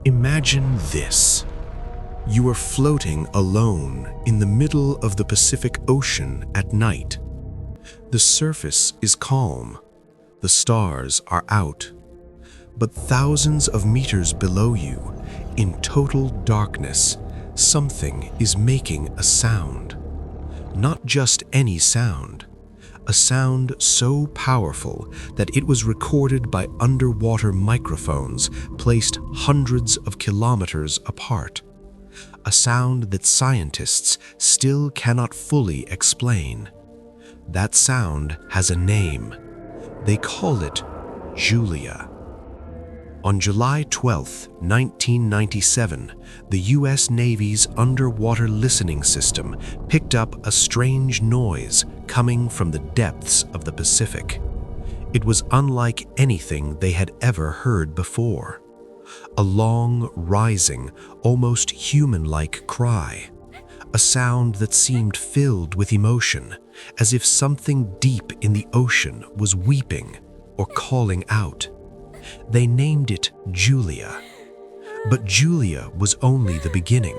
Imagine this. You are floating alone in the middle of the Pacific Ocean at night. The surface is calm. The stars are out. But thousands of meters below you, in total darkness, something is making a sound. Not just any sound. A sound so powerful that it was recorded by underwater microphones placed hundreds of kilometers apart. A sound that scientists still cannot fully explain. That sound has a name. They call it Julia. On July 12, 1997, the U.S. Navy's underwater listening system picked up a strange noise coming from the depths of the Pacific. It was unlike anything they had ever heard before. A long, rising, almost human-like cry. A sound that seemed filled with emotion, as if something deep in the ocean was weeping or calling out. They named it Julia. But Julia was only the beginning.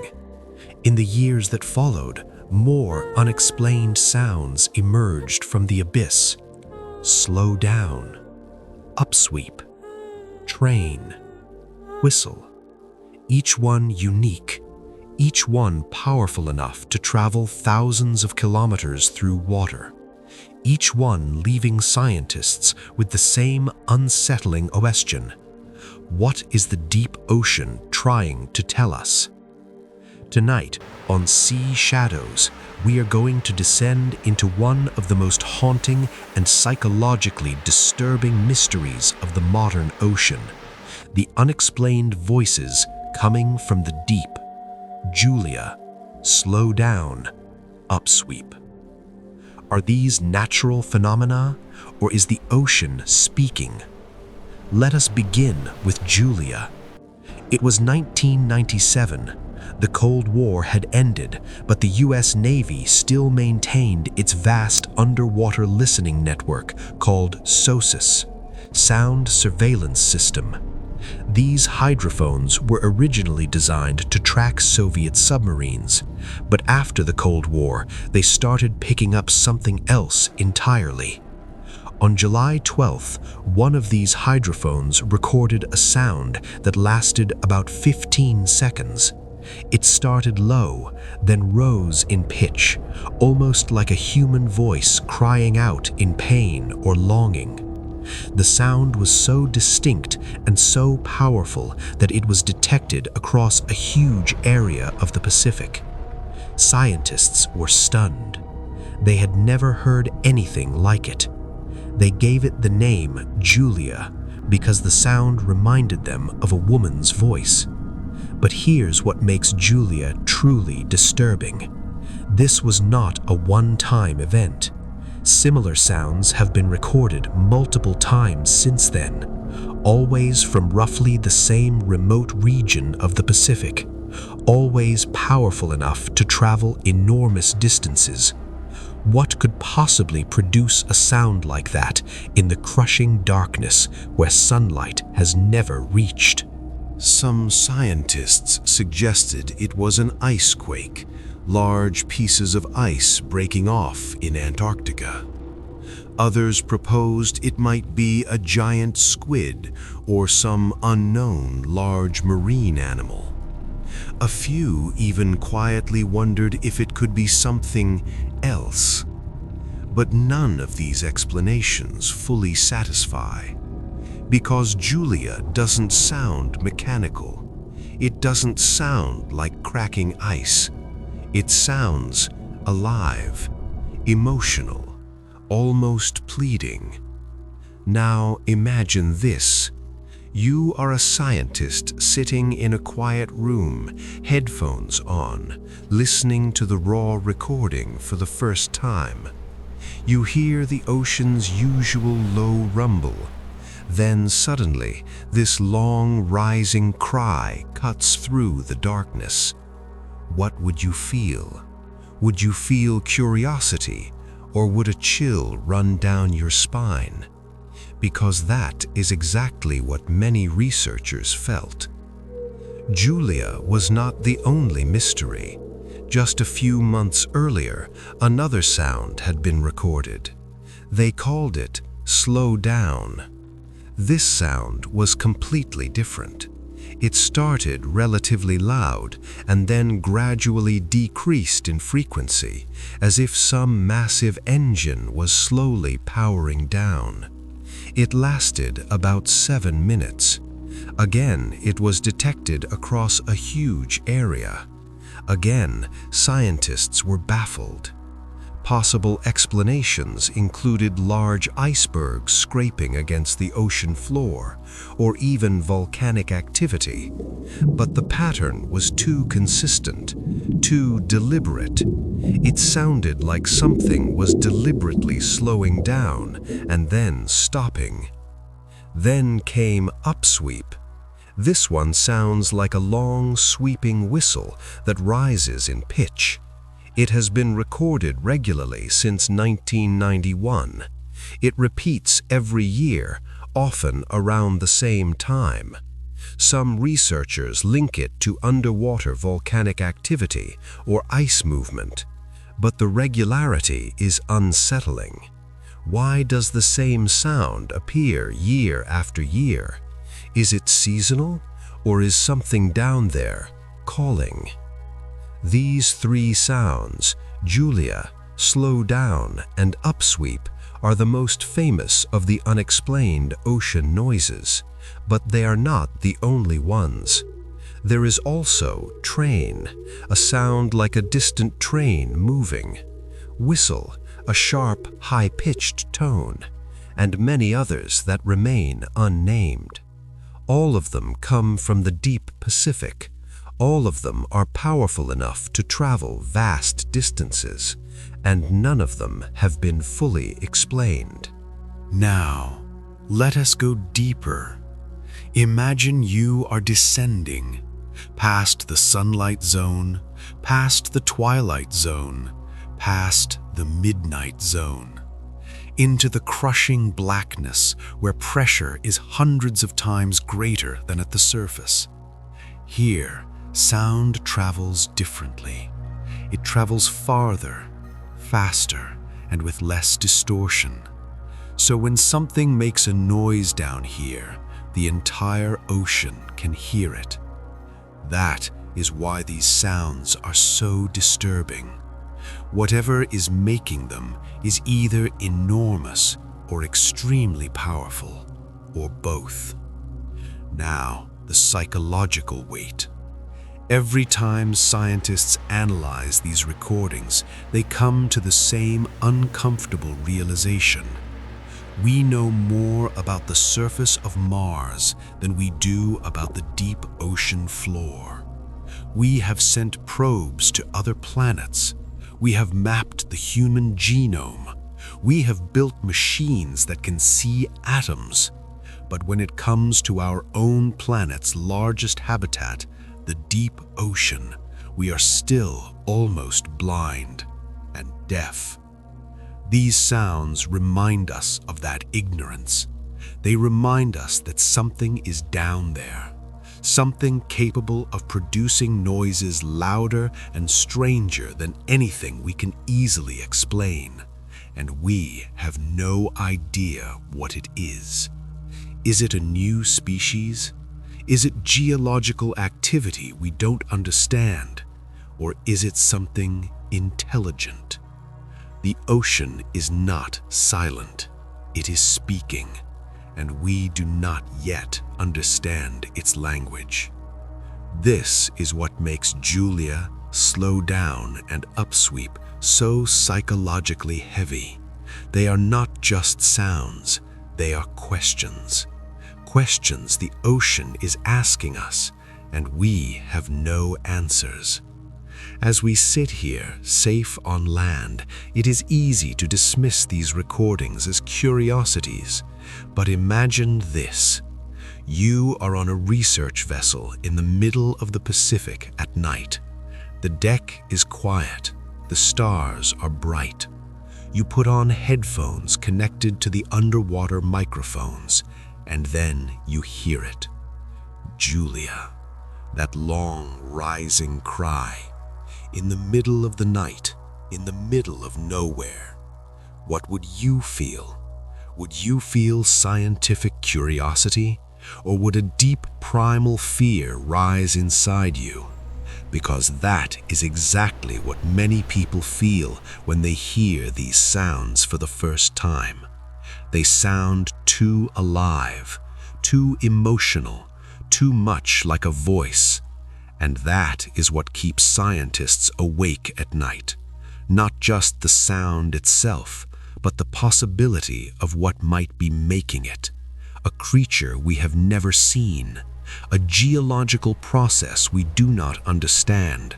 In the years that followed, more unexplained sounds emerged from the abyss. Slow down, upsweep, train, whistle. Each one unique, each one powerful enough to travel thousands of kilometers through water. Each one leaving scientists with the same unsettling question. What is the deep ocean trying to tell us? Tonight, on Sea Shadows, we are going to descend into one of the most haunting and psychologically disturbing mysteries of the modern ocean. The unexplained voices coming from the deep. Julia, slow down, upsweep. Are these natural phenomena, or is the ocean speaking? Let us begin with Julia. It was 1997. The Cold War had ended, but the U.S. Navy still maintained its vast underwater listening network called SOSUS, Sound Surveillance System. These hydrophones were originally designed to track Soviet submarines, but after the Cold War, they started picking up something else entirely. On July 12th, one of these hydrophones recorded a sound that lasted about 15 seconds. It started low, then rose in pitch, almost like a human voice crying out in pain or longing. The sound was so distinct and so powerful that it was detected across a huge area of the Pacific. Scientists were stunned. They had never heard anything like it. They gave it the name Julia because the sound reminded them of a woman's voice. But here's what makes Julia truly disturbing. This was not a one-time event. Similar sounds have been recorded multiple times since then, always from roughly the same remote region of the Pacific, always powerful enough to travel enormous distances. What could possibly produce a sound like that in the crushing darkness where sunlight has never reached? Some scientists suggested it was an icequake, large pieces of ice breaking off in Antarctica. Others proposed it might be a giant squid or some unknown large marine animal. A few even quietly wondered if it could be something else. But none of these explanations fully satisfy. Because Julia doesn't sound mechanical. It doesn't sound like cracking ice. It sounds alive, emotional, almost pleading. Now imagine this. You are a scientist sitting in a quiet room, headphones on, listening to the raw recording for the first time. You hear the ocean's usual low rumble. Then suddenly, this long rising cry cuts through the darkness. What would you feel? Would you feel curiosity, or would a chill run down your spine? Because that is exactly what many researchers felt. Julia was not the only mystery. Just a few months earlier, another sound had been recorded. They called it slow down. This sound was completely different. It started relatively loud and then gradually decreased in frequency, as if some massive engine was slowly powering down. It lasted about 7 minutes. Again, it was detected across a huge area. Again, scientists were baffled. Possible explanations included large icebergs scraping against the ocean floor, or even volcanic activity. But the pattern was too consistent, too deliberate. It sounded like something was deliberately slowing down and then stopping. Then came Upsweep. This one sounds like a long, sweeping whistle that rises in pitch. It has been recorded regularly since 1991. It repeats every year, often around the same time. Some researchers link it to underwater volcanic activity or ice movement, but the regularity is unsettling. Why does the same sound appear year after year? Is it seasonal, or is something down there calling? These 3 sounds, Julia, slow down, and upsweep, are the most famous of the unexplained ocean noises, but they are not the only ones. There is also train, a sound like a distant train moving, whistle, a sharp, high-pitched tone, and many others that remain unnamed. All of them come from the deep Pacific. All of them are powerful enough to travel vast distances, and none of them have been fully explained. Now, let us go deeper. Imagine you are descending past the sunlight zone, past the twilight zone, past the midnight zone, into the crushing blackness where pressure is hundreds of times greater than at the surface. Here, sound travels differently. It travels farther, faster, and with less distortion. So when something makes a noise down here, the entire ocean can hear it. That is why these sounds are so disturbing. Whatever is making them is either enormous or extremely powerful, or both. Now, the psychological weight. Every time scientists analyze these recordings, they come to the same uncomfortable realization. We know more about the surface of Mars than we do about the deep ocean floor. We have sent probes to other planets. We have mapped the human genome. We have built machines that can see atoms. But when it comes to our own planet's largest habitat, the deep ocean, we are still almost blind and deaf. These sounds remind us of that ignorance. They remind us that something is down there, something capable of producing noises louder and stranger than anything we can easily explain, and we have no idea what it is. Is it a new species? Is it geological activity we don't understand? Or is it something intelligent? The ocean is not silent. It is speaking, and we do not yet understand its language. This is what makes Julia, Slow Down, and Upsweep so psychologically heavy. They are not just sounds, they are questions. Questions the ocean is asking us, and we have no answers. As we sit here, safe on land, it is easy to dismiss these recordings as curiosities. But imagine this. You are on a research vessel in the middle of the Pacific at night. The deck is quiet. The stars are bright. You put on headphones connected to the underwater microphones, and then you hear it. Julia. that long, rising cry. In the middle of the night, in the middle of nowhere, what would you feel? Would you feel scientific curiosity, or would a deep primal fear rise inside you? Because that is exactly what many people feel when they hear these sounds for the first time. They sound too alive, too emotional, too much like a voice. And that is what keeps scientists awake at night. Not just the sound itself, but the possibility of what might be making it. A creature we have never seen, a geological process we do not understand,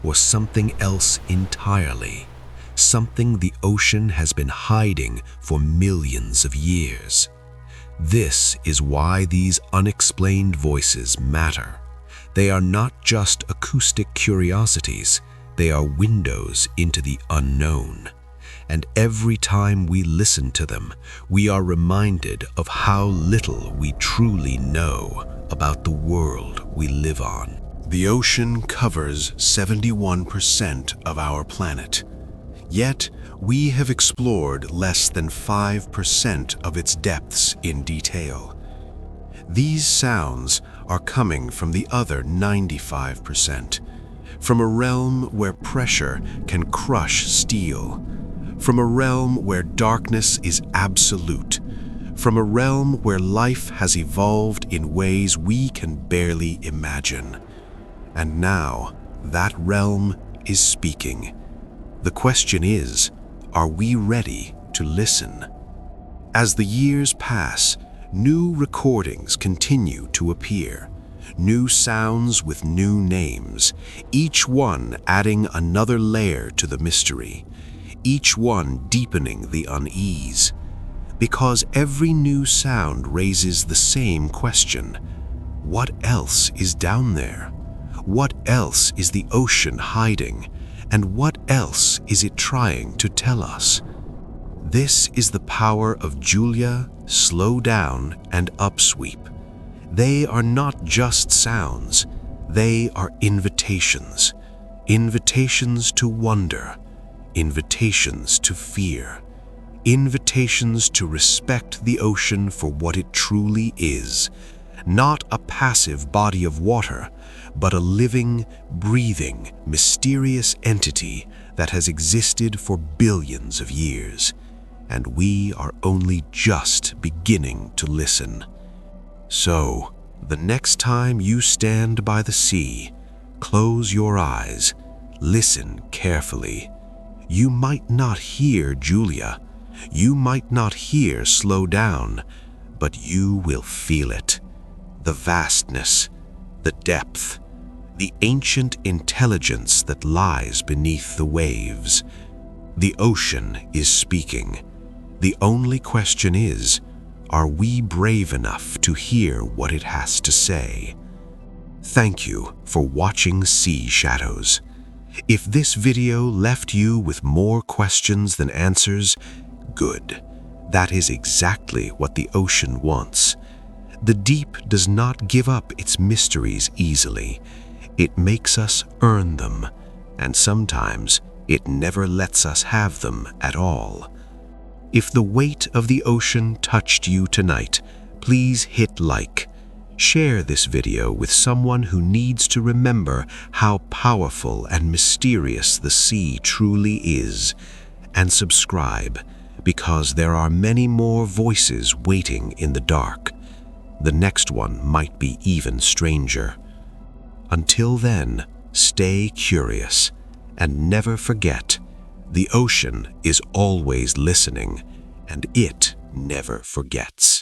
or something else entirely, something the ocean has been hiding for millions of years. This is why these unexplained voices matter. They are not just acoustic curiosities, they are windows into the unknown. And every time we listen to them, we are reminded of how little we truly know about the world we live on. The ocean covers 71% of our planet, yet we have explored less than 5% of its depths in detail. These sounds are coming from the other 95%, from a realm where pressure can crush steel, from a realm where darkness is absolute, from a realm where life has evolved in ways we can barely imagine. And now, that realm is speaking. The question is, are we ready to listen? As the years pass, new recordings continue to appear, new sounds with new names, each one adding another layer to the mystery, each one deepening the unease. Because every new sound raises the same question: what else is down there? What else is the ocean hiding? And what else is it trying to tell us? This is the power of Julia, Slow Down, and Upsweep. They are not just sounds, they are invitations. Invitations to wonder, invitations to fear, invitations to respect the ocean for what it truly is, not a passive body of water, but a living, breathing, mysterious entity that has existed for billions of years. And we are only just beginning to listen. So, the next time you stand by the sea, close your eyes, listen carefully. You might not hear Julia, you might not hear Slow Down, but you will feel it. The vastness, the depth, the ancient intelligence that lies beneath the waves. The ocean is speaking. The only question is, are we brave enough to hear what it has to say? Thank you for watching Sea Shadows. If this video left you with more questions than answers, good. That is exactly what the ocean wants. The deep does not give up its mysteries easily. It makes us earn them, and sometimes it never lets us have them at all. If the weight of the ocean touched you tonight, please hit like. Share this video with someone who needs to remember how powerful and mysterious the sea truly is. And subscribe, because there are many more voices waiting in the dark. The next one might be even stranger. Until then, stay curious and never forget, the ocean is always listening, and it never forgets.